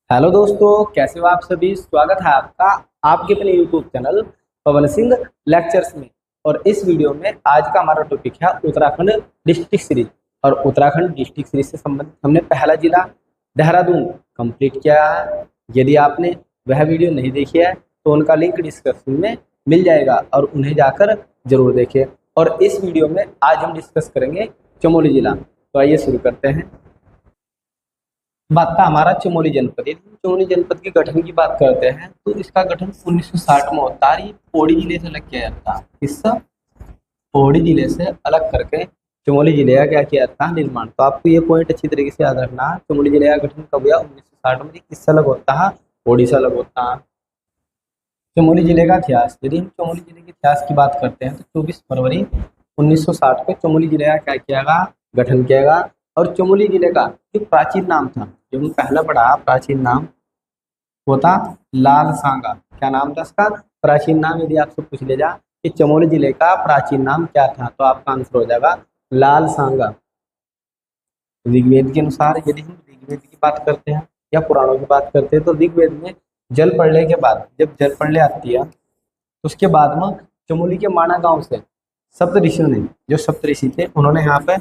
Hello दोस्तों, कैसे हो आप सभी। स्वागत है आपका आपके अपने YouTube channel Pawan Singh lectures में। और इस वीडियो में आज का हमारा टॉपिक है उत्तराखंड डिस्ट्रिक्ट सीरीज। और उत्तराखंड डिस्ट्रिक्ट सीरीज से संबंधित हमने पहला जिला देहरादून कंप्लीट किया है। यदि आपने वह वीडियो नहीं देखी है तो उनका लिंक डिस्क्रिप्शन में मिल जाएगा और उन्हें जाकर जरूर देखें। और इस वीडियो में आज हम डिस्कस करेंगे चमोली जिला। तो आइए शुरू करते हैं। बात था हमारा चमोली जनपद। यदि हम चमोली जनपद के गठन की बात करते हैं तो इसका गठन 1960 में होता है। ये पौड़ी जिले से अलग किया जाता है। इससे पौड़ी जिले से अलग करके चमोली जिले का क्या किया जाता है, निर्माण। तो आपको ये पॉइंट अच्छी तरीके से याद रखना है। चमोली जिले का गठन कब हुआ? 1960 में। किससे अलग होता है? पौड़ी से अलग होता है। चमोली जिले का इतिहास। यदि हम चमोली जिले के इतिहास की बात करते हैं तो 24 फरवरी 1960 को चमोली जिले का क्या किया गया? गठन किया गया। और चमोली जिले का जो प्राचीन नाम था, जो हमने पहला पढ़ा, प्राचीन नाम वो था लाल सांगा। क्या नाम था इसका? प्राचीन नाम। यदि आपसे पूछ ले जा कि चमोली जिले का प्राचीन नाम क्या था तो आपका आंसर हो जाएगा लाल सांगा। ऋग्वेद के अनुसार यदि हम ऋग्वेद की बात करते हैं या पुराणों की बात करते हैं तो ऋग्वेद में जल प्रलय के बाद, जब जल प्रलय आती है तो उसके बाद में चमोली के माणा गांव से सप्त ऋषियों ने, जो सप्त ऋषि थे, उन्होंने यहाँ पे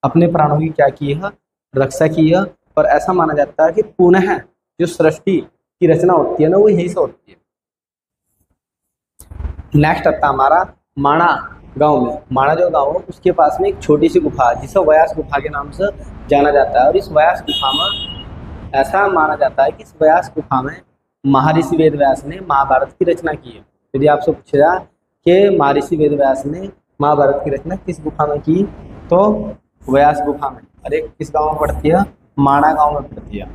अपने प्राणों की क्या की है? रक्षा की है। और ऐसा माना जाता है कि पुनः जो सृष्टि की रचना होती है ना, वो यहीं से होती है। नेक्स्ट आता हमारा माणा गांव में। माणा जो गांव है उसके पास में एक छोटी सी गुफा है जिसे व्यास गुफा के नाम से जाना जाता है। और इस व्यास गुफा में ऐसा माना जाता है कि इस व्यास गुफा में महर्षि वेद व्यास ने महाभारत की रचना की है। यदि आपसे पूछा कि महर्षि वेद व्यास ने महाभारत की रचना किस गुफा में की तो व्यास गुफा में। और एक किस गांव में पड़ती है? माणा गांव में पड़ती है।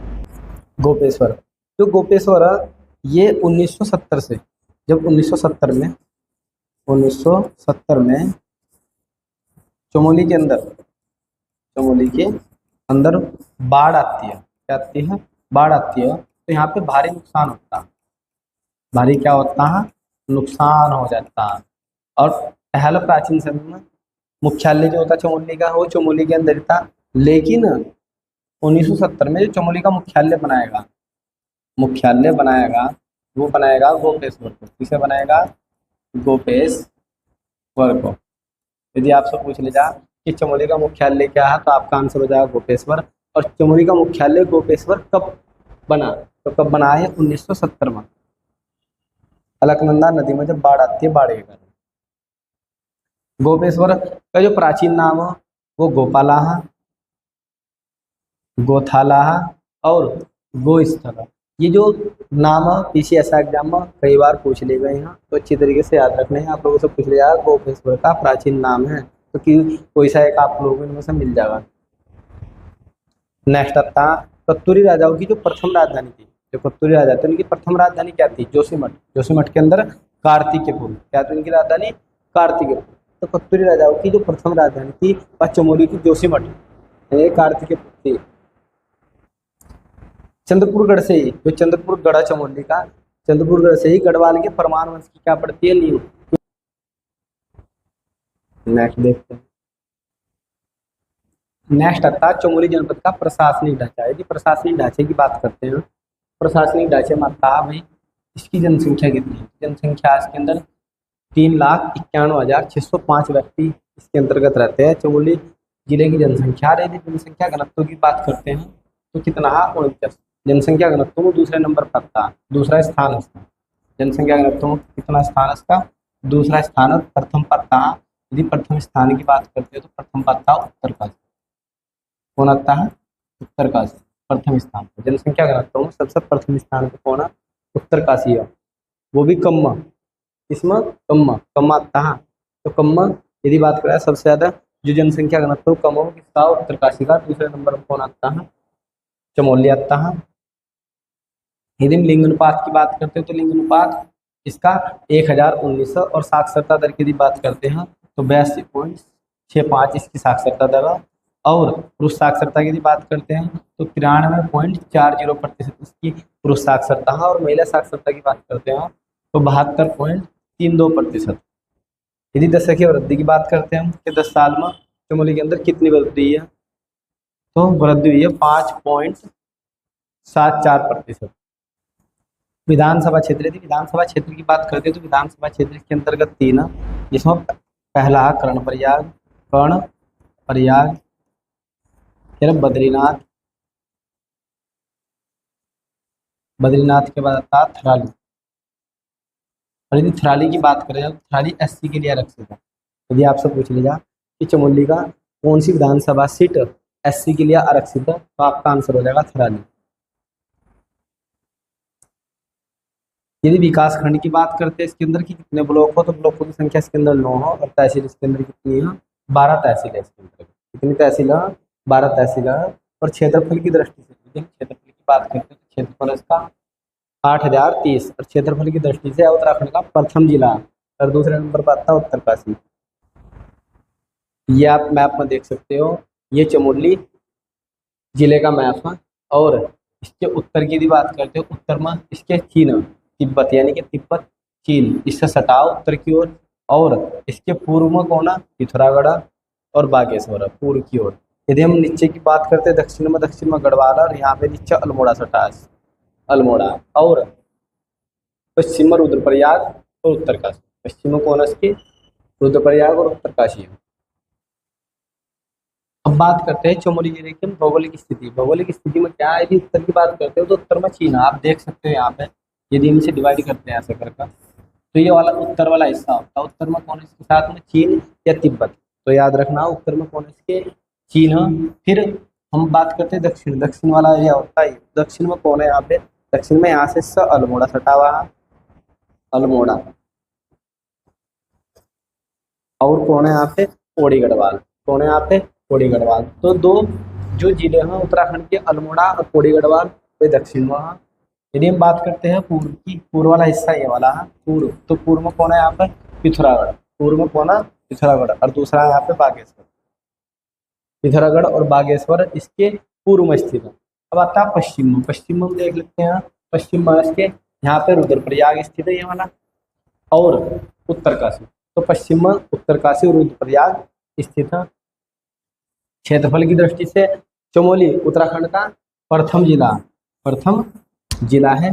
गोपेश्वर, जो गोपेश्वर है ये 1970 से, जब 1970 में चमोली के अंदर बाढ़ आती है। क्या आती है? बाढ़ आती है। तो यहाँ पे भारी नुकसान होता है। भारी क्या होता है? नुकसान हो जाता है। और पहले प्राचीन समय में मुख्यालय जो होता चमोली का वो चमोली के अंदर था। लेकिन 1970 में जो चमोली का मुख्यालय बनाएगा वो बनाएगा गोपेश्वर को। किसे बनाएगा? गोपेश्वर को। यदि आपसे पूछ ले जा कि चमोली का मुख्यालय क्या है तो आपका आंसर हो जाएगा गोपेश्वर। और चमोली का मुख्यालय गोपेश्वर कब बना? तो कब बना है? 1970 में। अलकनंदा नदी में जब बाढ़ आती है, बाढ़ के कारण। गोपेश्वर का जो प्राचीन नाम है वो गोपाला है, गोथाला है और गोस्थल है। ये जो नाम है पीसीएसआई एग्जाम में कई बार पूछ ले गए हैं, तो अच्छी तरीके से याद रखने हैं। आप लोगों से पूछ लिया गोपेश्वर का प्राचीन नाम है तो कोई सा एक आप लोगों में से मिल जाएगा। नेक्स्ट आता कत्तूरी राजाओं की जो प्रथम राजधानी थी। जो कत्तूरी राजा थे उनकी प्रथम राजधानी क्या थी? जोशीमठ। जोशीमठ के अंदर कार्तिकेयपुर। क्या थी उनकी राजधानी? कार्तिकेयपुर। तो कत्तूरी राजाओं की जो प्रथम राजधानी थी वह चमोली की जोशीमठ कार्तिकेयपुर थी। चंद्रपुरगढ़ से ही, जो चंद्रपुरगढ़ है चमोली का, चंद्रपुरगढ़ से ही गढ़वाल के परमान वंश की क्या पड़ती है? नींव। नेक्स्ट देखते हैं। नेक्स्ट आता है चमोली जनपद का प्रशासनिक ढांचा। यदि प्रशासनिक ढांचे की बात करते हैं, प्रशासनिक ढांचे में आता है भाई इसकी जनसंख्या कितनी है? जनसंख्या इसके अंदर 3,91,605 व्यक्ति इसके अंतर्गत रहते हैं। चमोली जिले की जनसंख्या। यदि जनसंख्या घनत्व की बात करते हैं तो कितना है? 49। जनसंख्या घनत्व में दूसरे नंबर पर आता है, दूसरा स्थान है इसका। जनसंख्या घनत्व में कितना स्थान है इसका? दूसरा स्थान है। प्रथम पर था, यदि प्रथम स्थान की बात करते हैं तो प्रथम पर था उत्तरकाशी। कौन आता है? उत्तरकाशी प्रथम स्थान पर। जनसंख्या घनत्व में सबसे प्रथम स्थान पर कौन है? उत्तरकाशी है, वो भी कम्मा। इसमें कम्मा आता है। तो कम्मा यदि बात करें सबसे ज्यादा जो जनसंख्या घनत्व कम हो किसका? उत्तरकाशी का। दूसरे नंबर पर कौन आता है? चमोली आता है। यदि हम लिंग अनुपात की बात करते हैं तो लिंग अनुपात इसका 1019 और साक्षरता दर की यदि बात करते हैं तो 82.65 इसकी साक्षरता दर है। और पुरुष साक्षरता की यदि बात करते हैं तो 93.40% इसकी पुरुष साक्षरता है। और महिला साक्षरता की बात करते हैं तो 72.32%। यदि दशक वृद्धि की बात करते हैं कि 10 साल में चमोली के अंदर कितनी वृद्धि हुई है तो वृद्धि हुई है 7.4%। विधानसभा क्षेत्र, यदि विधानसभा क्षेत्र की बात करते हैं तो विधानसभा क्षेत्र के अंतर्गत 3, जिसमें पहला है कर्ण प्रयाग, फिर बद्रीनाथ के बाद आता है थराली। और यदि थराली की बात करें तो थराली SC के लिए आरक्षित है। यदि आपसे पूछ लिया कि चमोली का कौन सी विधानसभा सीट SC के लिए आरक्षित है तो आपका आंसर हो जाएगा थराली। यदि विकास खंड की बात करते हैं इसके अंदर की कितने ब्लॉक हो तो ब्लॉकों की संख्या इसके अंदर 9 हो और तहसील इसके अंदर कितनी है 12 तहसील है इसके अंदर। कितनी तहसील है 12 तहसील है। और क्षेत्रफल की दृष्टि से क्षेत्रफल की बात करते हैं तो क्षेत्रफल इसका 8030 और क्षेत्रफल की दृष्टि से उत्तराखंड का प्रथम जिला और दूसरे नंबर पर आता है उत्तरकाशी। ये आप मैप में देख सकते हो, ये चमोली जिले का मैप है। और इसके उत्तर की यदि बात करते हो उत्तर में इसके चीन तिब्बत यानी कि तिब्बत चीन इससे सटाव उत्तर की ओर। और इसके पूर्व में कौन है पिथौरागढ़ और बागेश्वर पूर्व की ओर। यदि हम नीचे की बात करते हैं दक्षिण में गढ़वाल और यहाँ पे नीचे अल्मोड़ा सटा अल्मोड़ा। और पश्चिम में रुद्रप्रयाग और उत्तरकाशी। पश्चिम में कौन है इसकी रुद्रप्रयाग और उत्तरकाशी। अब बात करते हैं चमोली जिले की भौगोलिक स्थिति। भौगोलिक स्थिति में क्या है कि उत्तर की बात करते हो तो उत्तर में चीन आप देख सकते हो यहाँ पे। यदि इनसे डिवाइड करते हैं ऐसे करके तो ये वाला उत्तर वाला हिस्सा होता है। उत्तर में कौन है इसके साथ में चीन या तिब्बत। तो याद रखना उत्तर में कौन है इसके चीन है। फिर हम बात करते हैं दक्षिण वाला एरिया होता है। दक्षिण में कौन है यहाँ पे दक्षिण में यहाँ से अल्मोड़ा सटा हुआ है अल्मोड़ा। और कौन है यहाँ पे पौड़ी गढ़वाल। कौन है यहाँ पे पौड़ी गढ़वाल। तो दो जो जिले हैं उत्तराखंड के अल्मोड़ा और पौड़ी गढ़वाल वे दक्षिण में हैं। यदि हम बात करते हैं पूर्व की पूर्व वाला हिस्सा ये वाला है पूर्व। तो पूर्व में कौन है यहाँ पर पिथौरागढ़। पूर्व में कौन है पिथौरागढ़ और दूसरा है यहाँ पे बागेश्वर। पिथौरागढ़ और बागेश्वर इसके पूर्व में स्थित है। अब आता है पश्चिम में। पश्चिम में देख लेते हैं पश्चिम में इसके यहाँ पे रुद्रप्रयाग स्थित है ये वाला और उत्तरकाशी। तो पश्चिम में उत्तरकाशी और रुद्रप्रयाग स्थित है। क्षेत्रफल की दृष्टि से चमोली उत्तराखंड का प्रथम जिला है।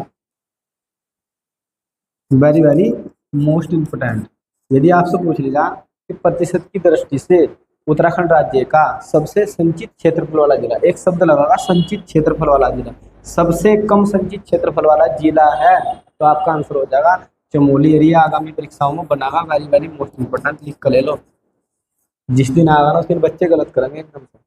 Very most important. यदि आपसे पूछ लिया कि प्रतिशत की दृष्टि से उत्तराखंड राज्य का सबसे संचित क्षेत्रफल वाला जिला, एक शब्द लगेगा संचित क्षेत्रफल वाला जिला, सबसे कम संचित क्षेत्रफल वाला जिला है तो आपका आंसर हो जाएगा चमोली एरिया। आगामी परीक्षाओं में बनागा वेरी मोस्ट इम्पोर्टेंट, लिख कर ले लो। जिस दिन आगा ना उस दिन बच्चे गलत करेंगे एकदम से।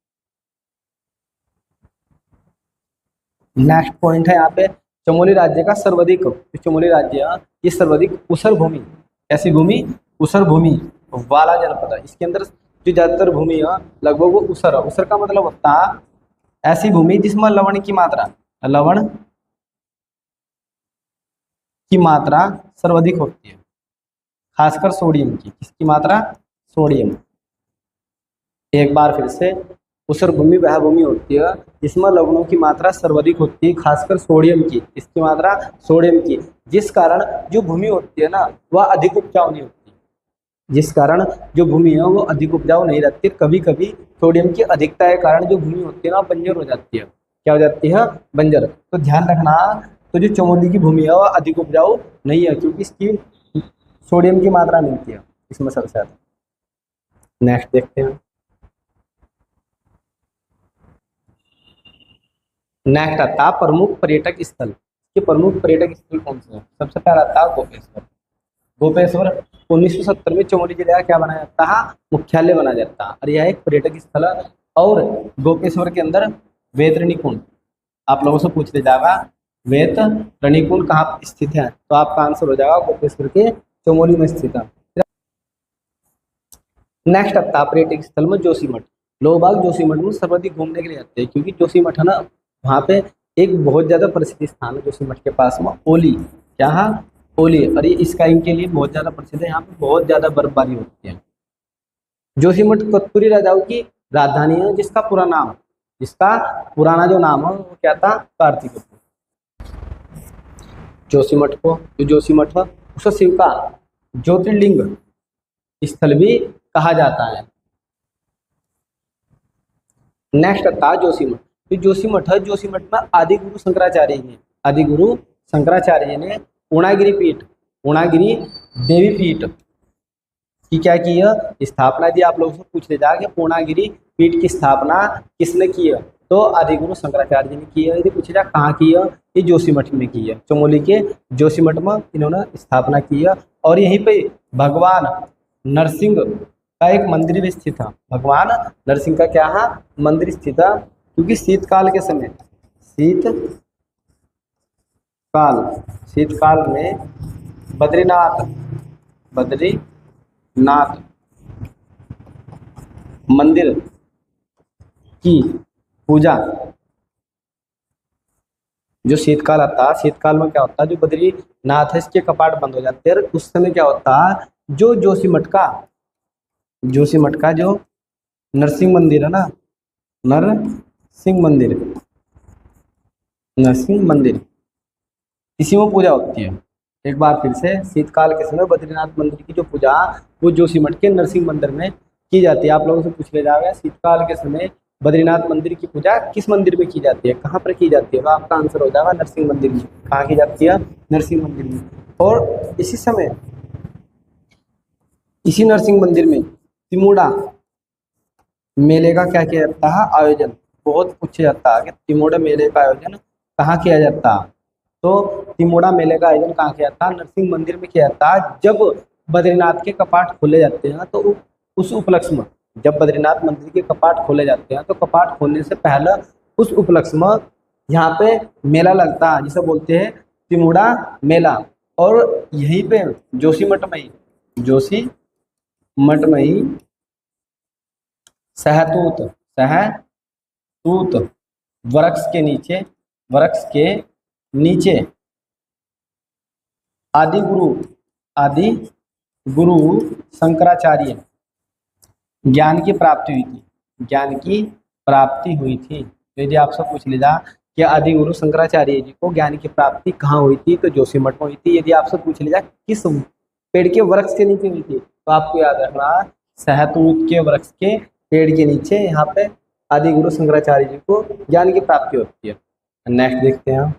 नेक्स्ट पॉइंट है यहाँ पे चमोली राज्य का सर्वाधिक, चमोली राज्य ये सर्वाधिक ऊसर भूमि, ऐसी भूमि ऊसर भूमि वाला जनपद है। इसके अंदर जो ज्यादातर भूमि है लगभग वो ऊसर है। ऊसर का मतलब होता है ऐसी भूमि जिसमें लवण की मात्रा सर्वाधिक होती है, खासकर सोडियम की। किसकी मात्रा सोडियम। एक बार फिर से ऊसर भूमि वह भूमि होती है जिसमें लवणों की मात्रा सर्वाधिक होती है, खासकर सोडियम की। इसकी मात्रा सोडियम की, जिस कारण जो भूमि होती है ना वह अधिक उपजाऊ नहीं होती। जिस कारण जो भूमि है वो अधिक उपजाऊ नहीं रहती। कभी कभी सोडियम की अधिकता के कारण जो भूमि होती है ना बंजर हो जाती है। क्या हो जाती है बंजर। तो ध्यान रखना तो जो चमोली की भूमि है वह अधिक उपजाऊ नहीं है क्योंकि इसकी सोडियम की मात्रा मिलती है इसमें सबसे ज्यादा। नेक्स्ट देखते हैं। नेक्स्ट आता है प्रमुख पर्यटक स्थल। ये प्रमुख पर्यटक स्थल कौन से हैं। सबसे पहला आता है गोपेश्वर। गोपेश्वर 1970 में चमोली जिले का क्या बनाया जाता है मुख्यालय बनाया जाता है और यह एक पर्यटक स्थल है। और गोपेश्वर के अंदर वेतरणी कुंड आप लोगों से पूछ ले जाएगा वेतरणी कुंड कहाँ स्थित है तो आपका आंसर हो जाएगा गोपेश्वर के चमोली में स्थित है। नेक्स्ट आता है पर्यटक स्थल में जोशीमठ। लोग बाग जोशीमठ में सर्वाधिक घूमने के लिए आते हैं क्योंकि जोशीमठ है ना वहाँ पे एक बहुत ज्यादा प्रसिद्ध स्थान है जोशीमठ के पास में ओली। क्या है ओली। और ये स्काइंग के लिए बहुत ज्यादा प्रसिद्ध है। यहाँ पे बहुत ज्यादा बर्फबारी होती है। जोशीमठ कत्यूरी राजाओं की राजधानी है जिसका पुराना जो नाम है वो क्या था कार्तिकपुर। जोशीमठ को जो जोशीमठ है उसे शिव का ज्योतिर्लिंग स्थल भी कहा जाता है। नेक्स्ट आता है जोशीमठ। तो जोशीमठ है, जोशीमठ में आदि गुरु शंकराचार्य जी, आदि गुरु शंकराचार्य जी ने पूर्णागिरी पीठ, पूर्णागिरी देवी पीठ की क्या की है, स्थापना दी। आप लोगों से पूछ ले जाके पूर्णागिरी पीठ की स्थापना किसने की है, तो आदि गुरु शंकराचार्य जी ने की है। यदि पूछे जाए कहाँ की है, ये जोशीमठ में की है, चमोली के जोशीमठ में इन्होंने स्थापना की है। और यहीं पे भगवान नरसिंह का एक मंदिर भी स्थित है, भगवान नरसिंह का क्या है, मंदिर स्थित है। क्योंकि शीतकाल के समय, शीतकाल में बद्रीनाथ मंदिर की पूजा, जो शीतकाल आता है, शीतकाल में क्या होता है, जो बद्रीनाथ है इसके कपाट बंद हो जाते हैं। उस समय क्या होता है, जो जोशीमठ का जो नरसिंह मंदिर है ना, नरसिंह मंदिर, इसी में पूजा होती है। एक बार फिर से, शीतकाल के समय बद्रीनाथ मंदिर की जो पूजा वो जोशीमठ के नरसिंह मंदिर में की जाती है। आप लोगों से पूछ लिया जाएगा शीतकाल के समय बद्रीनाथ मंदिर की पूजा किस मंदिर में की जाती है, कहाँ पर की जाती है, तो आपका आंसर हो जाएगा नरसिंह मंदिर में। कहाँ की जाती है, नरसिंह मंदिर में। और इसी समय इसी नरसिंह मंदिर में तिमोड़ा मेले का क्या किया जाता है, आयोजन। बहुत पूछा जाता है कि तिमोड़ा मेले का आयोजन कहाँ किया जाता है, तो तिमोड़ा मेले का आयोजन कहाँ किया जाता है, नरसिंह मंदिर में किया जाता है। जब बद्रीनाथ के कपाट खोले जाते हैं तो उस उपलक्ष्य में, जब बद्रीनाथ मंदिर के कपाट खोले जाते हैं तो कपाट खोलने से पहले उस उपलक्ष्य में यहाँ पे मेला लगता है, जिसे बोलते हैं तिमोड़ा मेला। और यहीं पे जोशीमठ में ही सहतूत वृक्ष के नीचे आदि गुरु शंकराचार्य ज्ञान की प्राप्ति हुई थी। तो यदि आपसे पूछ लीजा कि आदि गुरु शंकराचार्य जी को ज्ञान की प्राप्ति कहाँ हुई थी, तो जोशीमठ में हुई थी। यदि आपसे पूछ लीजा किस पेड़ के वृक्ष के नीचे हुई थी, तो आपको याद रखना सहतूत के वृक्ष के पेड़ के नीचे यहाँ पे आदि गुरु शंकराचार्य जी को ज्ञान की प्राप्ति होती है। नेक्स्ट देखते हैं,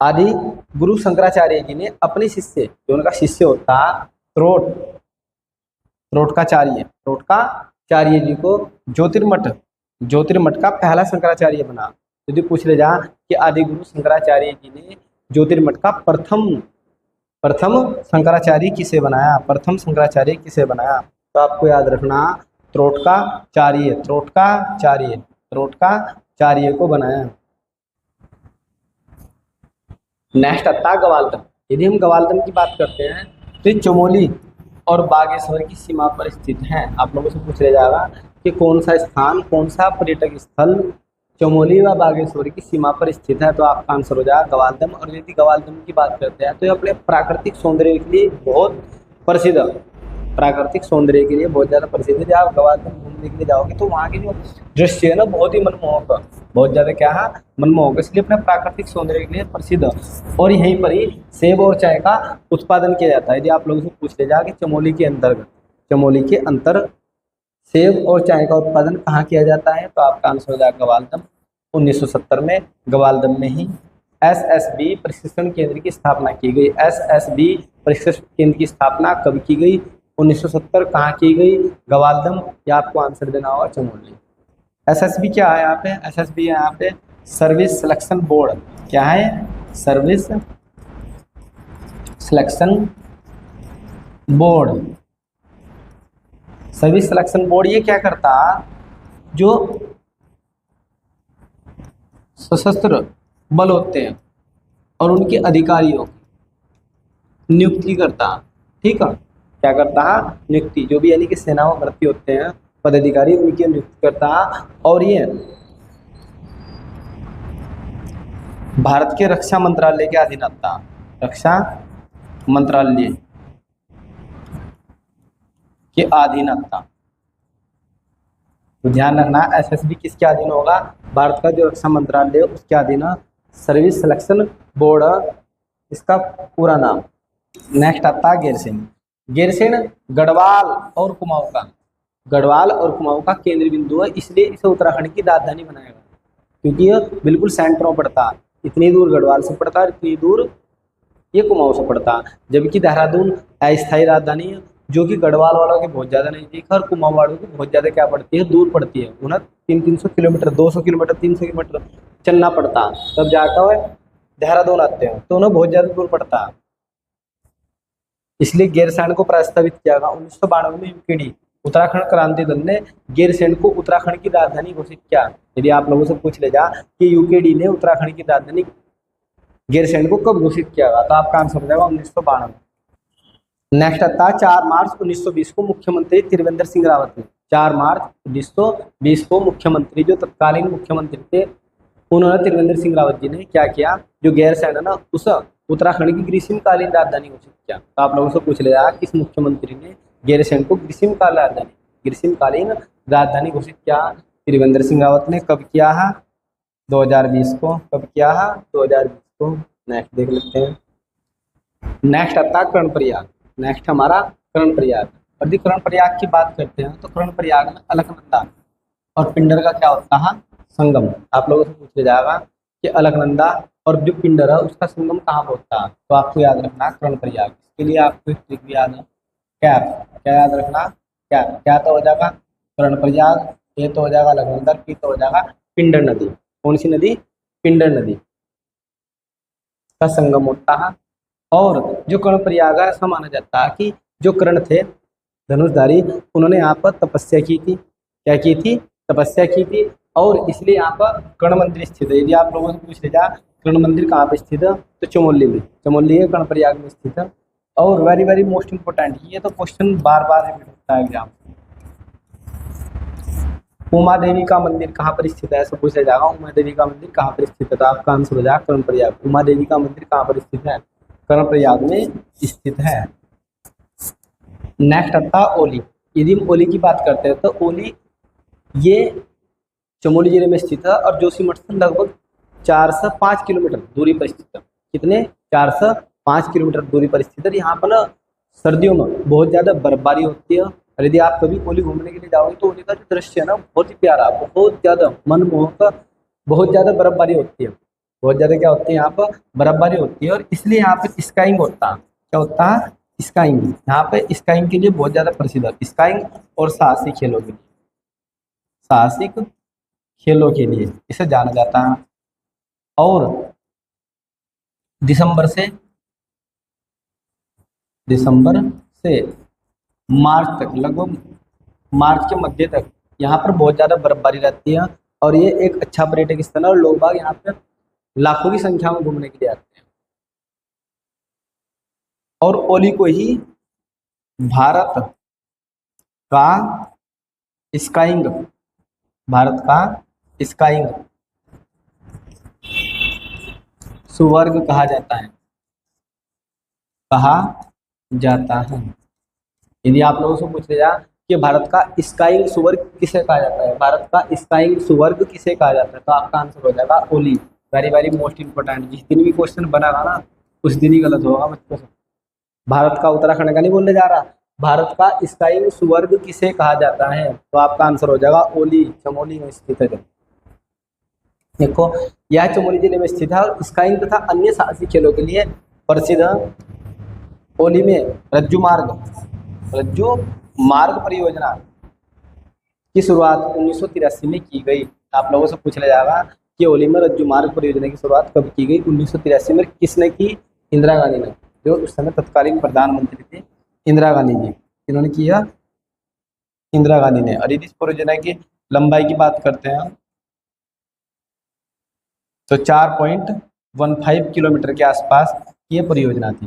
आदि गुरु शंकराचार्य जी ने अपने शिष्य, जो उनका शिष्य होता त्रोटकाचार्य जी को ज्योतिर्मठ का पहला शंकराचार्य बना। यदि पूछ ले जा कि आदि गुरु शंकराचार्य जी ने ज्योतिर्मठ का प्रथम शंकराचार्य किसे बनाया, तो आपको याद रखना त्रोटकाचार्य को बनाया। नेक्स्ट आता है गवालदम। यदि हम गवालदम की बात करते हैं तो ये चमोली और बागेश्वर की सीमा पर स्थित है। आप लोगों से पूछ लिया जाएगा कि कौन सा पर्यटक स्थल चमोली व बागेश्वर की सीमा पर स्थित है, तो आपका आंसर हो जाएगा गवालदम। और यदि गवालदम की बात करते हैं तो ये अपने प्राकृतिक सौंदर्य के लिए बहुत प्रसिद्ध है, बहुत ज़्यादा प्रसिद्ध है। जब आप गवालदम घूमने के लिए जाओगे तो वहाँ की जो दृश्य है ना, बहुत ही मनमोहक है, बहुत ज़्यादा क्या है, मनमोहक, इसलिए अपने प्राकृतिक सौंदर्य के लिए प्रसिद्ध है। और यहीं पर ही सेब और चाय का उत्पादन किया जाता है। यदि आप लोगों से पूछ ले जाए कि चमोली के अंतर सेब और चाय का उत्पादन कहाँ किया जाता है, तो आपका आंसर हो जाएगा गवालदम। 1970 में गवालदम में ही SSB प्रशिक्षण केंद्र की स्थापना की गई। SSB प्रशिक्षण केंद्र की स्थापना कब की गई, 1970। कहाँ की गई, गवालदम। या आपको आंसर देना होगा चमोली। SSB क्या है यहाँ पे, SSB है यहाँ पे सर्विस सिलेक्शन बोर्ड। क्या है, service selection board. Service selection board ये क्या करता, जो सशस्त्र बल होते हैं और उनके अधिकारियों की नियुक्ति करता, ठीक है, क्या करता है, नियुक्ति। जो भी यानी कि सेना में भर्ती होते हैं पदाधिकारी, उनकी नियुक्ति करता है। और ये भारत के रक्षा मंत्रालय के अधीन आता, रक्षा मंत्रालय के अधीन आता। तो ध्यान रखना SSB किसके अधीन होगा, भारत का जो रक्षा मंत्रालय उसके अधीन सर्विस सिलेक्शन बोर्ड, इसका पूरा नाम। नेक्स्ट आता है गैरसैंण। गढ़वाल और कुमाऊं का गढ़वाल और कुमाऊं का केंद्र बिंदु है, इसलिए इसे उत्तराखंड की राजधानी बनाया गया, क्योंकि यह बिल्कुल सेंटर में पड़ता है। इतनी दूर गढ़वाल से पड़ता है, इतनी दूर ये कुमाऊं से पड़ता है। जबकि देहरादून अस्थायी राजधानी है, जो कि गढ़वाल वालों के बहुत ज़्यादा नजदीक है और कुमाऊं वालों की बहुत ज़्यादा क्या पड़ती है, दूर पड़ती है। उन्हें 300 किलोमीटर 200 किलोमीटर 300 किलोमीटर चलना पड़ता है, तब जाकर वह देहरादून आते हैं, तो उन्हें बहुत ज़्यादा दूर पड़ता है। इसलिए गैरसैंण को प्रस्तावित किया गया 1992 में। यूकेडी उत्तराखंड क्रांति दल ने गैरसैंण को उत्तराखंड की राजधानी घोषित किया। यदि आप लोगों से पूछ ले जा कि यूकेडी ने उत्तराखंड की राजधानी गैरसैंण को कब घोषित किया गया, तो आपका आंसर हो जाएगा 1992। नेक्स्ट आता है 4 मार्च 1920 को मुख्यमंत्री त्रिवेंद्र सिंह रावत ने, 4 मार्च 1920 को मुख्यमंत्री, जो तत्कालीन मुख्यमंत्री थे, उन्होंने त्रिवेंद्र सिंह रावत जी ने क्या किया, जो गैरसैंण है ना, उस उत्तराखंड की ग्रीष्मकालीन राजधानी घोषित किया। तो आप लोगों से पूछ ले जाएगा किस मुख्यमंत्री ने गैरसैंण को ग्रीष्मकालीन राजधानी घोषित किया? त्रिवेंद्र सिंह रावत ने। कब किया है? 2020 को। कब किया है? 2020 को। नेक्स्ट देख लेते हैं। नेक्स्ट आता है कर्णप्रयाग। नेक्स्ट हमारा कर्णप्रयाग। यदि कर्णप्रयाग की बात करते हैं तो कर्णप्रयाग में अलकनंदा और पिंडर का क्या होता है? संगम। आप लोगों से पूछा जाएगा कि अलकनंदा और जो पिंडर है उसका संगम कहाँ पर होता है, तो आपको याद रखना कर्णप्रयाग। इसके लिए आपको एक ट्रिक भी याद है, क्या याद रखना? क्या तो हो जाएगा कर्णप्रयाग, ये तो हो जाएगा अलकनंदा, पी तो हो जाएगा पिंडर नदी। कौन सी नदी? पिंडर नदी का संगम होता है। और जो कर्णप्रयाग है, ऐसा माना जाता है कि जो कर्ण थे धनुषधारी, उन्होंने यहाँ पर तपस्या की थी। क्या की थी? तपस्या की थी। और इसलिए यहाँ पर कर्ण मंदिर स्थित है। यदि आप लोगों से पूछ ले जा कर्ण मंदिर कहाँ पे स्थित है, तो चमोली में। चमोली है कर्णप्रयाग में स्थित है। और वेरी वेरी मोस्ट इंपोर्टेंट, ये तो क्वेश्चन बार बार रिपीट होता है एग्जाम। उमा देवी का मंदिर कहाँ पर स्थित है, ऐसा पूछा जाएगा। उमा देवी का मंदिर कहाँ पर स्थित है, तो आपका आंसर हो जाएगा कर्णप्रयाग। उमा देवी का मंदिर कहाँ पर स्थित है? कर्णप्रयाग में स्थित है। नेक्स्ट आता ओली। यदि हम ओली की बात करते हैं तो ओली ये चमोली जिले में स्थित है और जोशीमठ से लगभग 4 से 5 किलोमीटर दूरी पर स्थित है। कितने? 4 से 5 किलोमीटर दूरी पर स्थित है। यहाँ पर ना सर्दियों में बहुत ज़्यादा बर्फबारी होती है। और यदि आप कभी ओली घूमने के लिए जाओगे तो ओली का जो दृश्य है ना, बहुत ही प्यारा, बहुत ज़्यादा मनमोहक, बहुत ज़्यादा बर्फबारी होती है। बहुत ज़्यादा क्या होती है यहाँ पर? बर्फबारी होती है। और इसलिए यहाँ पर स्काइंग होता है। क्या होता है? स्काइंग। यहाँ पे स्काइंग के लिए बहुत ज़्यादा प्रसिद्ध है। स्काइंग और साहसिक खेलों के लिए, साहसिक खेलों के लिए इसे जाना जाता है। और दिसंबर से मार्च तक, लगभग मार्च के मध्य तक यहाँ पर बहुत ज़्यादा बर्फबारी रहती है। और ये एक अच्छा पर्यटक स्थल है और लोग बाग यहाँ पर लाखों की संख्या में घूमने के लिए आते हैं। और ओली को ही भारत का स्काइंग सुवर्ग कहा जाता है। यदि आप लोगों से पूछ लिया कि भारत का स्काइंग सुवर्ग किसे कहा जाता है, भारत का स्काइंग सुवर्ग किसे कहा जाता है, तो आपका आंसर हो जाएगा only. Very very most important. जिस दिन भी क्वेश्चन बना ना उस दिन ही गलत होगा बच्चों से। भारत का, उत्तराखंड का नहीं बोलने जा रहा, भारत का स्काइंग सुवर्ग किसे कहा जाता है, तो आपका आंसर हो जाएगा ओली। चमोली में स्थित है। देखो यह चमोली जिले में स्थित है और स्काइंग तथा अन्य साहसिक खेलों के लिए प्रसिद्ध है। ओली में रज्जू मार्ग परियोजना की शुरुआत 1983 में की गई। आप लोगों से पूछ लिया जाएगा कि ओली में रज्जू मार्ग परियोजना की शुरुआत कब की गई? 1983 में। किसने की? इंदिरा गांधी ने, जो उस समय तत्कालीन प्रधानमंत्री थे, इंदिरा गांधी जी। इन्होंने किया, इंदिरा गांधी ने। और यदि इस परियोजना की लंबाई की बात करते हैं तो 4.15 किलोमीटर के आसपास ये परियोजना थी।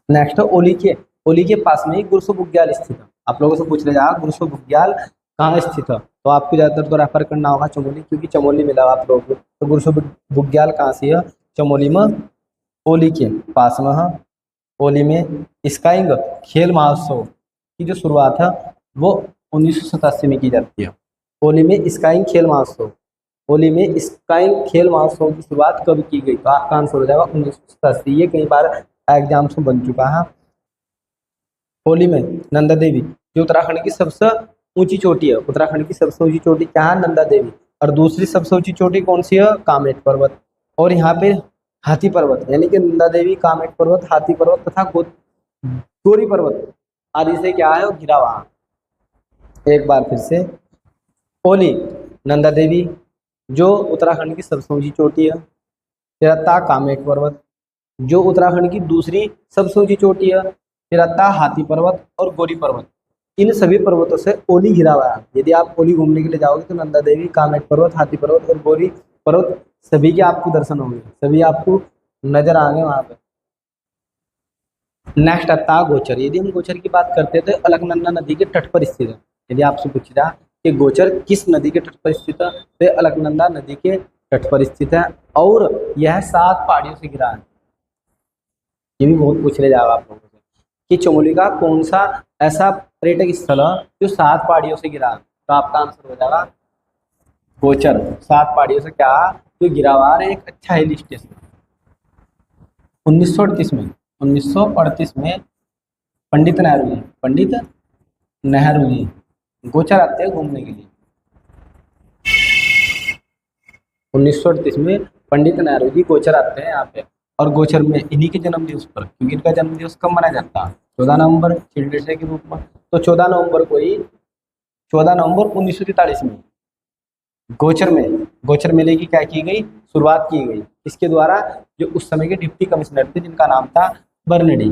नेक्स्ट ओली के पास में ही गुरसो बुग्याल स्थित है। आप लोगों से पूछ ले जाएगा गुरसो बुग्याल कहाँ स्थित है, तो आपको ज़्यादातर तो रेफर करना होगा चमोली, क्योंकि चमोली मिला आप लोगों को। तो गुरसो बुग्याल कहाँ से है? चमोली में, ओली के पास में है। ओली में स्काइंग खेल महोत्सव की जो शुरुआत है वो 1987 में की जाती है। ओली में स्काइंग खेल महोत्सव की शुरुआत कब की गई, तो आपका आंसर हो जाएगा 1987। ये कई बार एग्जाम्स में बन चुका है। ओली में नंदा देवी जो उत्तराखंड की सबसे ऊंची चोटी है, उत्तराखंड की सबसे ऊंची चोटी क्या है? नंदा देवी। और दूसरी सबसे ऊंची चोटी कौन सी है? कामेट पर्वत। और यहाँ पे हाथी पर्वत, यानी कि नंदा देवी, कामेट पर्वत, हाथी पर्वत तथा गौरी पर्वत आदि से क्या है? वो घिरा हुआ है। एक बार फिर से ओली, नंदा देवी जो उत्तराखंड की सबसे ऊंची चोटी है। फिर आता कामेट पर्वत जो उत्तराखंड की दूसरी सबसे ऊंची चोटी है। फिर आता हाथी पर्वत और गौरी पर्वत। इन सभी पर्वतों से ओली घिरा हुआ है। यदि आप ओली घूमने के लिए जाओगे तो नंदा देवी, कामेट पर्वत, हाथी पर्वत और गौरी पर्वत सभी के आपको दर्शन होंगे, सभी आपको नजर आएंगे वहां पे। नेक्स्ट आता है गोचर। यदि हम गोचर की बात करते हैं तो अलकनंदा नदी के तट पर स्थित है। यदि आपसे पूछ रहा कि गोचर किस नदी के तट पर स्थित है, तो अलकनंदा नदी के तट पर स्थित है और यह 7 पहाड़ियों से घिरा है। ये भी बहुत पूछ ले जाएगा आप लोगों से कि चमोली का कौन सा ऐसा पर्यटक स्थल है जो 7 पहाड़ियों से घिरा है, तो आपका आंसर हो जाएगा गोचर। 7 पहाड़ियों से क्या जो घिरा हुआ है, एक अच्छा हिल स्टेशन। 1938 में पंडित नेहरू जी गोचर आते हैं घूमने के लिए। 1938 में पंडित नेहरू जी गोचर आते हैं यहाँ पे, और गोचर में इन्हीं के जन्म दिवस पर, क्योंकि इनका जन्म दिवस कब मनाया जाता है? 14 नवंबर, चिल्ड्रंस डे के रूप में। तो 14 नवंबर 1943 में गोचर मेले की क्या की गई? शुरुआत की गई। इसके द्वारा जो उस समय के डिप्टी कमिश्नर थे जिनका नाम था बर्नेडी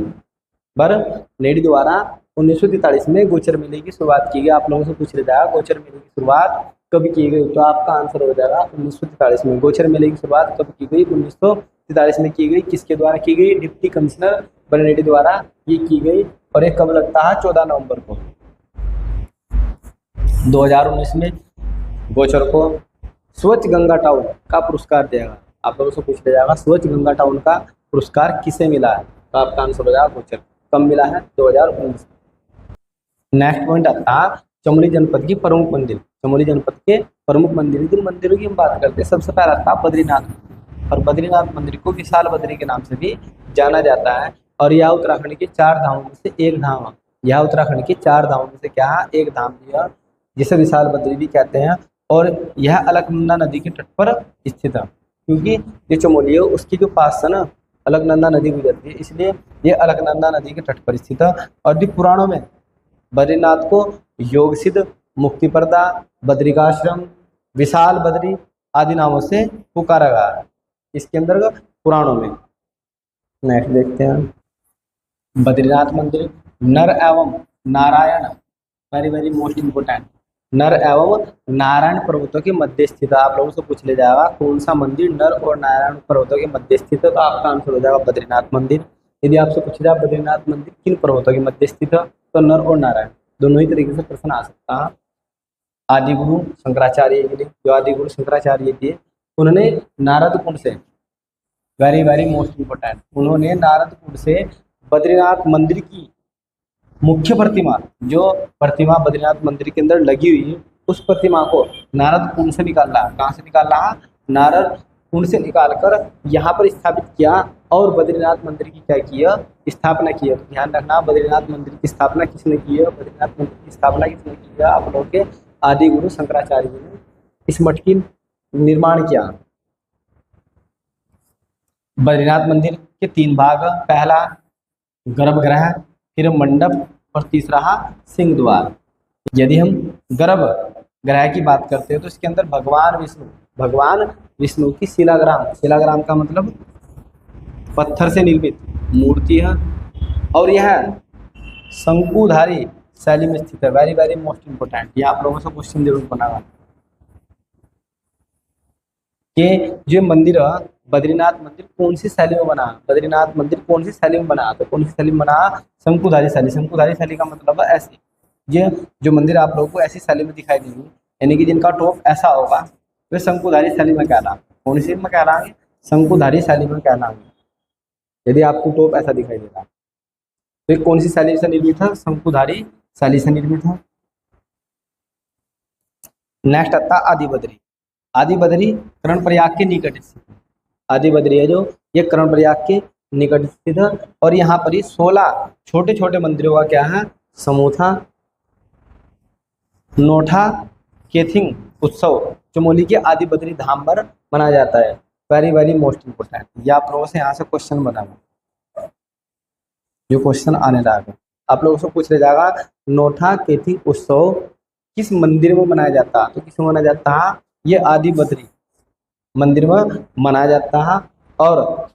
द्वारा 1943 में गोचर मेले की शुरुआत की गई। आप लोगों से पूछ लिया जाएगा गोचर मेले की शुरुआत कब की गई, तो आपका आंसर हो जाएगा 1943 में। गोचर मेले की शुरुआत कब की गई? 1943 में की गई। किसके द्वारा की गई? डिप्टी कमिश्नर बर्नेडी द्वारा ये की गई। और ये कब लगता है? 14 नवंबर को। 2019 में गोचर को स्वच्छ गंगा टाउन का पुरस्कार दिया। आप लोगों से पूछ लिया जाएगा स्वच्छ गंगा टाउन का पुरस्कार किसे मिला है, तो आपका आंसर हो जाएगा गोचर। कब मिला है? 2019। नेक्स्ट पॉइंट आता है चमोली जनपद की प्रमुख मंदिर। चमोली जनपद के प्रमुख मंदिर, जिन मंदिरों की हम बात करते हैं, सबसे पहला आता है बद्रीनाथ। और बद्रीनाथ मंदिर को विशाल बद्री के नाम से भी जाना जाता है। और यह उत्तराखंड के 4 धामों में से एक धाम है। यह उत्तराखंड के 4 धामों में से क्या है? एक धाम है, जिसे विशाल बद्री भी कहते हैं। और यह अलकनंदा नदी के तट पर स्थित है, क्योंकि जो चमोली है उसकी जो पास है ना अलकनंदा नदी गुजरती है, इसलिए ये अलकनंदा नदी के तट पर स्थित है। और भी पुराणों में बद्रीनाथ को योग सिद्ध, मुक्तिप्रदा, बद्रिकाश्रम, विशाल बद्री आदि नामों से पुकारा गया है इसके अंतर्गत पुराणों में। नेक्स्ट देखते हैं बद्रीनाथ मंदिर नर एवं Narayan, very very most important, नर एवं नारायण पर्वतों के मध्य स्थित है। आप लोगों से पूछ ले जाएगा कौन सा मंदिर नर और नारायण पर्वतों के मध्य स्थित है, तो आपका आंसर हो जाएगा बद्रीनाथ मंदिर। यदि आपसे पूछ जाए बद्रीनाथ मंदिर किन पर्वतों के मध्य स्थित है, तो नर और नारायण दोनों ही तरीके से प्रश्न आ सकता है। आदिगुरु शंकराचार्य जी, जो आदिगुरु शंकराचार्य थे, उन्होंने नारद कुंड से, वेरी वेरी मोस्ट इम्पोर्टेंट, उन्होंने नारद कुंड से बद्रीनाथ मंदिर की मुख्य प्रतिमा, जो प्रतिमा बद्रीनाथ मंदिर के अंदर लगी हुई है, उस प्रतिमा को नारद कुंड से निकाला। कहाँ से निकाला? नारद कुंड से निकालकर यहाँ पर स्थापित किया और बद्रीनाथ मंदिर की क्या किया? स्थापना की है। तो ध्यान रखना बद्रीनाथ मंदिर की स्थापना किसने की है? बद्रीनाथ मंदिर की स्थापना किसने की है? आप लोगों के आदि गुरु शंकराचार्य जी ने इस मठ की निर्माण किया। बद्रीनाथ मंदिर के 3 भाग, पहला गर्भगृह, फिर मंडप और तीसरा सिंह द्वार। यदि हम गर्भगृह की बात करते हैं तो इसके अंदर भगवान विष्णु की शिलाग्राम का मतलब पत्थर से निर्मित मूर्ति है, और यह शंकुधारी शैली में स्थित है। वेरी वेरी मोस्ट इम्पोर्टेंट, ये आप लोगों से क्वेश्चन जरूर बना कि जो मंदिर है बद्रीनाथ मंदिर कौन सी शैली में बना? बद्रीनाथ मंदिर कौन सी शैली में बना? तो कौन सी शैली में बना? शंकुधारी शैली। शंकुधारी शैली का मतलब है ऐसे, ये जो मंदिर आप लोगों को ऐसी शैली में दिखाई देंगे, यानी कि जिनका टॉप ऐसा होगा, वे शंकुधारी शैली में कहलाएंगे। कौन सी में कहलाएंगे? शंकुधारी शैली में कहलाएंगे। यदि आपको टॉप ऐसा दिखाई दे रहा तो कौन सी शैली से निर्मित है? शंकुधारी शैली से निर्मित है। नेक्स्ट आता आदि बद्री। आदि बद्री कर्णप्रयाग के निकट स्थित है। आदि बद्री है जो ये कर्णप्रयाग के निकट स्थित है, और यहाँ पर ही 16 छोटे छोटे मंदिरों का क्या है? समूह था। नोठा केथिंग उत्सव चमोली के आदि बद्री धाम पर मनाया जाता है। वेरी वेरी मोस्ट इंपोर्टेंट, ये आप लोगों से यहाँ से क्वेश्चन बनाना, जो क्वेश्चन आने लगा आप लोगों से पूछ ले जाएगा, नोठा केथिंग उत्सव किस मंदिर में मनाया जाता है? तो किस में मनाया जाता है? ये आदि बद्री मंदिर में मनाया जाता है। और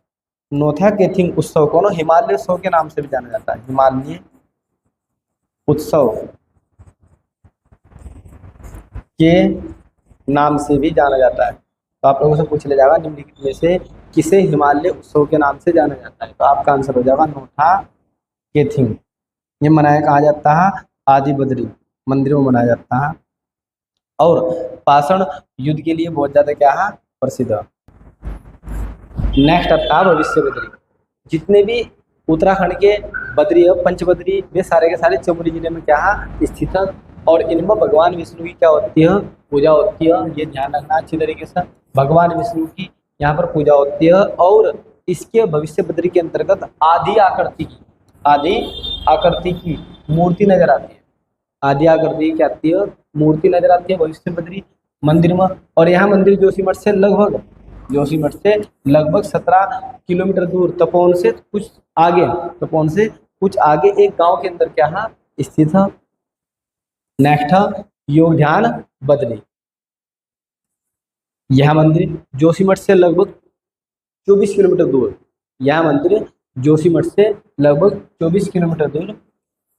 नोथा केथिंग उत्सव को ना हिमालय उत्सव के नाम से भी जाना जाता है, हिमालय उत्सव के नाम से भी जाना जाता है। तो आप लोगों से पूछ ले जाएगा, निम्नलिखित में से किसे हिमालय उत्सव के नाम से जाना जाता है? तो आपका आंसर हो जाएगा नोथा केथिंग। ये मनाया कहा जाता है? आदि बद्री मंदिर में मनाया जाता है। और पाषाण युद्ध के लिए बहुत ज्यादा क्या है? प्रसिद्ध है। नेक्स्ट आता है भविष्य बद्री। जितने भी उत्तराखंड के बद्री है, पंचबद्री, वे सारे के सारे चमोली जिले में क्या है? स्थित है। और इनमें भगवान विष्णु की क्या होती है? पूजा होती है। ये ध्यान रखना अच्छी तरीके से, भगवान विष्णु की यहाँ पर पूजा होती है। और इसके भविष्य बद्री के अंतर्गत आदि आकृति की मूर्ति नजर आती है। आदि आकृति की आती है मूर्ति नजर आती है भविष्य बद्री मंदिर में। और यह मंदिर जोशीमठ से लगभग 17 किलोमीटर दूर तपोवन से कुछ आगे एक गांव के अंदर क्या है? स्थित है। नेक्स्ट है योगध्यान बद्री। यह मंदिर जोशीमठ से लगभग 24 किलोमीटर दूर, यह मंदिर जोशीमठ से लगभग 24 किलोमीटर दूर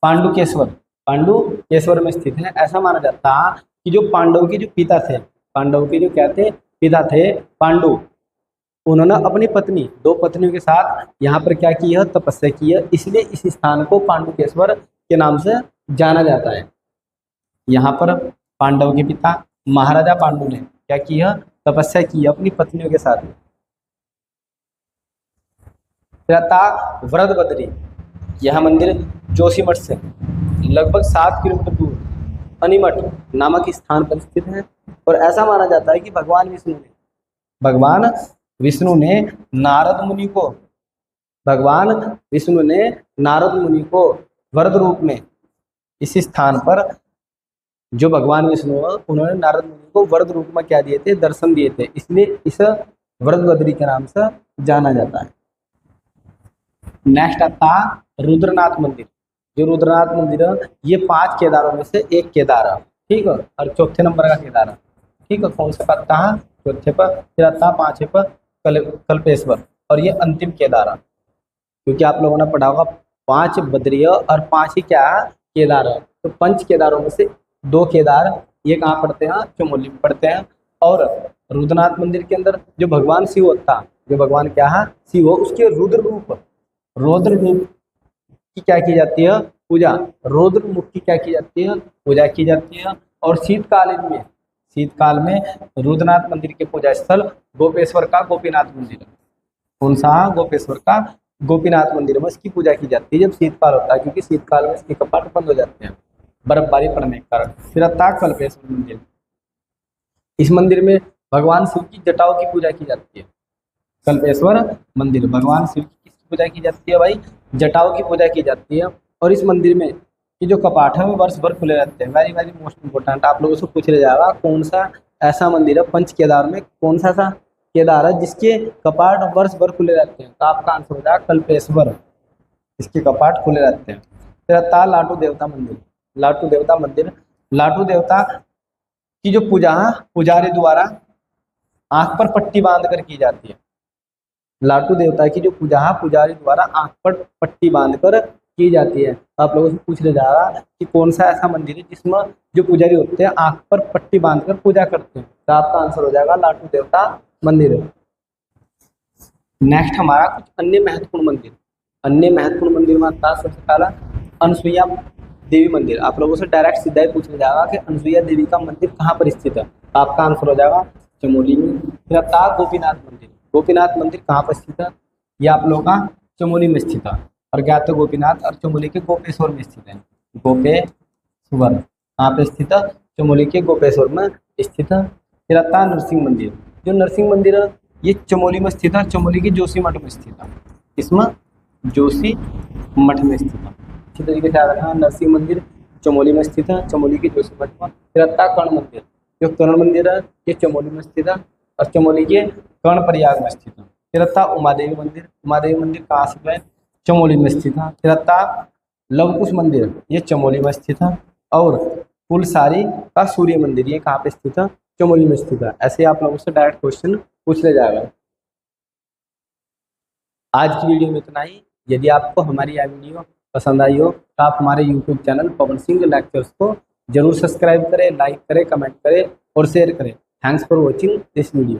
पांडुकेश्वर में स्थित है। ऐसा माना जाता है कि जो पांडव के जो पिता थे, पांडु, उन्होंने अपनी पत्नी, 2 पत्नियों के साथ यहाँ पर क्या की है? तपस्या की है। इसलिए इस स्थान को पांडुकेश्वर के नाम से जाना जाता है। यहाँ पर पांडव के पिता महाराजा पांडु ने क्या की है? तपस्या की है अपनी पत्नियों के साथ। व्रत बद्री। यह मंदिर जोशीमठ से लगभग 7 किलोमीटर दूर अनीमठ नामक स्थान पर स्थित है। और ऐसा माना जाता है कि भगवान विष्णु ने नारद मुनि को वरद रूप में इस स्थान पर, जो भगवान विष्णु है उन्होंने नारद मुनि को वरद रूप में क्या दिए थे? दर्शन दिए थे। इसलिए इस व्रत बद्री के नाम से जाना जाता है। नेक्स्ट आता है रुद्रनाथ मंदिर। जो रुद्रनाथ मंदिर है ये 5 केदारों में से एक केदार है, ठीक है, और चौथे नंबर का केदार है, ठीक है। कौन सा पत्ता है? चौथे पर। फिर आता है 5वें पर कल्पेश्वर, और ये अंतिम केदार है। क्योंकि आप लोगों ने पढ़ा होगा 5 बद्री और 5 ही क्या है? केदार है। तो 5 केदारों में से 2 केदार ये कहाँ पड़ते हैं? चमोली में पड़ते हैं। और रुद्रनाथ मंदिर के अंदर जो भगवान शिव होता, जो भगवान क्या है? शिव, उसके रुद्र रूप की क्या की जाती है? पूजा। रुद्र मुख की क्या की जाती है? पूजा की जाती है। और शीतकाल में रुद्रनाथ मंदिर के पूजा स्थल गोपेश्वर का गोपीनाथ मंदिर है। कौन सा? गोपेश्वर का गोपीनाथ मंदिर में इसकी पूजा की जाती है जब शीतकाल होता है, क्योंकि शीतकाल में इसके कपाट बंद हो जाते हैं बर्फबारी पड़ने के कारण। फिर आता है कल्पेश्वर मंदिर। इस मंदिर में भगवान शिव की जटाओं की पूजा की जाती है। कल्पेश्वर मंदिर भगवान शिव की किसकी पूजा की जाती है भाई? जटाओं की पूजा की जाती है। और इस मंदिर में कि जो कपाट है वो वर्ष भर खुले रहते हैं। वेरी वेरी मोस्ट इंपोर्टेंट, आप लोगों से पूछ ले जाएगा कौन सा ऐसा मंदिर है 5 केदार में, कौन सा केदार है जिसके कपाट वर्ष भर खुले रहते हैं? तो आपका आंसर हो जाएगा कल्पेश्वर, इसके कपाट खुले रहते हैं। फिर आता है लाटू देवता मंदिर। लाटू देवता की जो पूजा है पुजारी द्वारा आंख पर पट्टी बांध कर की जाती है। लाटू देवता की जो पूजा है पुजारी द्वारा आंख पर पट्टी बांधकर की जाती है। तो आप लोगों से पूछ ले जा रहा कि कौन सा ऐसा मंदिर है जिसमें जो पुजारी होते हैं आंख पर पट्टी बांधकर पूजा करते हैं? तो आपका आंसर हो जाएगा लाटू देवता मंदिर। नेक्स्ट हमारा कुछ अन्य महत्वपूर्ण मंदिर में आता है सबसे पहला अनसुईया देवी मंदिर। आप लोगों से डायरेक्ट सीधा ही पूछ ले जाएगा कि अनसुईया देवी का मंदिर कहाँ पर स्थित है? तो आपका आंसर हो जाएगा चमोली में। फिर आता है गोपीनाथ मंदिर कहाँ पर स्थित है? ये आप लोगों का चमोली में स्थित है। और क्या तो गोपीनाथ और चमोली के गोपेश्वर में स्थित है। गोपेश्वर कहाँ पे स्थित है? चमोली के गोपेश्वर में स्थित है। फिर आता है नरसिंह मंदिर। जो नरसिंह मंदिर है ये चमोली में स्थित है, चमोली के जोशीमठ में स्थित है। इसमें जोशीमठ में स्थित है। अच्छी तरीके से याद रखना, नरसिंह मंदिर चमोली में स्थित है, चमोली की जोशीमठ में। तिरत्ता कर्ण मंदिर, जो कर्ण मंदिर है ये चमोली में स्थित है और चमोली के कर्ण प्रयाग में स्थित है। तिरत्ता उमा देवी मंदिर, उमा देवी मंदिर कहाँ स्थित है? चमोली में स्थित है। तिरत्ता लवकुश मंदिर, ये चमोली में स्थित है। और फुलसारी का सूर्य मंदिर, ये कहाँ पे स्थित है? चमोली में स्थित है। ऐसे आप लोगों से डायरेक्ट क्वेश्चन पूछ ले जाएगा। आज की वीडियो में इतना ही। यदि आपको हमारी यह वीडियो पसंद आई हो तो आप हमारे YouTube channel Pawan Singh lectures को जरूर सब्सक्राइब करें, लाइक करें, कमेंट करें और शेयर करें। Thanks for watching this video.